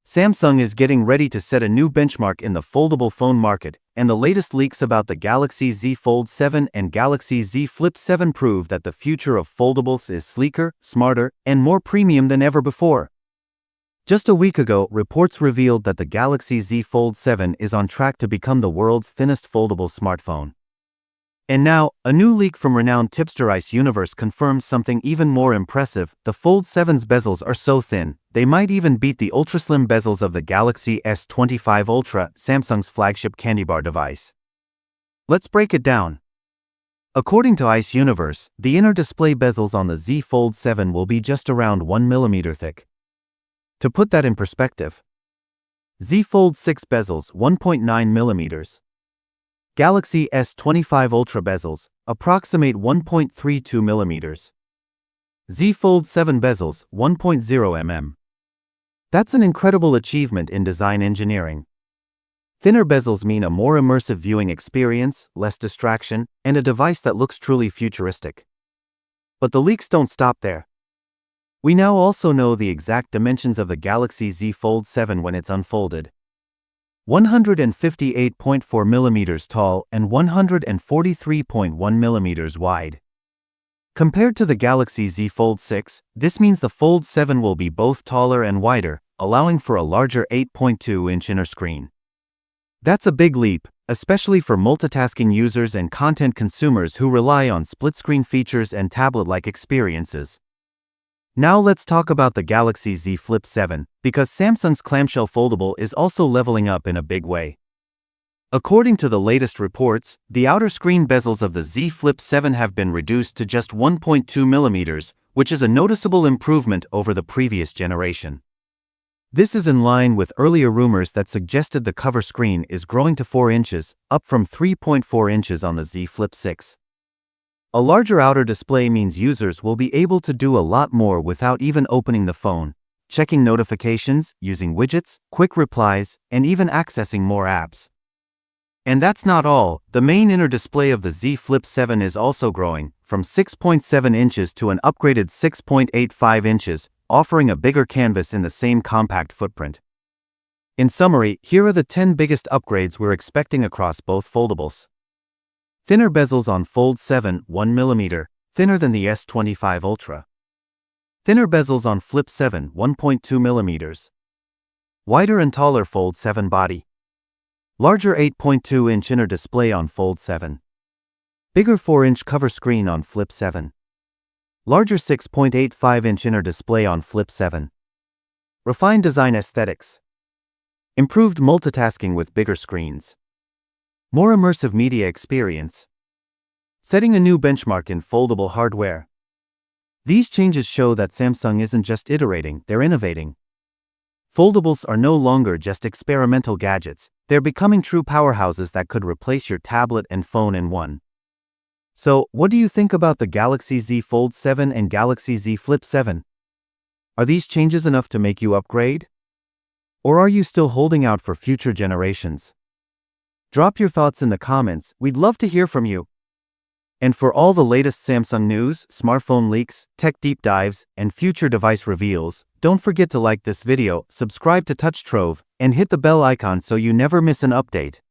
Samsung is getting ready to set a new benchmark in the foldable phone market, and the latest leaks about the Galaxy Z Fold 7 and Galaxy Z Flip 7 prove that the future of foldables is sleeker, smarter, and more premium than ever before. Just a week ago, reports revealed that the Galaxy Z Fold 7 is on track to become the world's thinnest foldable smartphone. And now, a new leak from renowned tipster Ice Universe confirms something even more impressive. The Fold 7's bezels are so thin, they might even beat the ultra-slim bezels of the Galaxy S25 Ultra, Samsung's flagship candy bar device. Let's break it down. According to Ice Universe, the inner display bezels on the Z Fold 7 will be just around 1 mm thick. To put that in perspective, Z Fold 6 bezels 1.9 mm. Galaxy S25 Ultra bezels approximate 1.32 mm. Z Fold 7 bezels 1.0 mm. That's an incredible achievement in design engineering. Thinner bezels mean a more immersive viewing experience, less distraction, and a device that looks truly futuristic. But the leaks don't stop there. We now also know the exact dimensions of the Galaxy Z Fold 7 when it's unfolded. 158.4 mm tall and 143.1 mm wide. Compared to the Galaxy Z Fold 6, this means the Fold 7 will be both taller and wider, allowing for a larger 8.2-inch inner screen. That's a big leap, especially for multitasking users and content consumers who rely on split-screen features and tablet-like experiences. Now let's talk about the Galaxy Z Flip 7, because Samsung's clamshell foldable is also leveling up in a big way. According to the latest reports, the outer screen bezels of the Z Flip 7 have been reduced to just 1.2 mm, which is a noticeable improvement over the previous generation. This is in line with earlier rumors that suggested the cover screen is growing to 4 inches, up from 3.4 inches on the Z Flip 6. A larger outer display means users will be able to do a lot more without even opening the phone, checking notifications, using widgets, quick replies, and even accessing more apps. And that's not all. The main inner display of the Z Flip 7 is also growing, from 6.7 inches to an upgraded 6.85 inches, offering a bigger canvas in the same compact footprint. In summary, here are the 10 biggest upgrades we're expecting across both foldables. Thinner bezels on Fold 7, 1 mm, thinner than the S25 Ultra. Thinner bezels on Flip 7, 1.2 mm. Wider and taller Fold 7 body. Larger 8.2-inch inner display on Fold 7. Bigger 4-inch cover screen on Flip 7. Larger 6.85-inch inner display on Flip 7. Refined design aesthetics. Improved multitasking with bigger screens. More immersive media experience. Setting a new benchmark in foldable hardware. These changes show that Samsung isn't just iterating, they're innovating. Foldables are no longer just experimental gadgets, they're becoming true powerhouses that could replace your tablet and phone in one. So, what do you think about the Galaxy Z Fold 7 and Galaxy Z Flip 7? Are these changes enough to make you upgrade? Or are you still holding out for future generations? Drop your thoughts in the comments, we'd love to hear from you. And for all the latest Samsung news, smartphone leaks, tech deep dives, and future device reveals, don't forget to like this video, subscribe to Trove, and hit the bell icon so you never miss an update.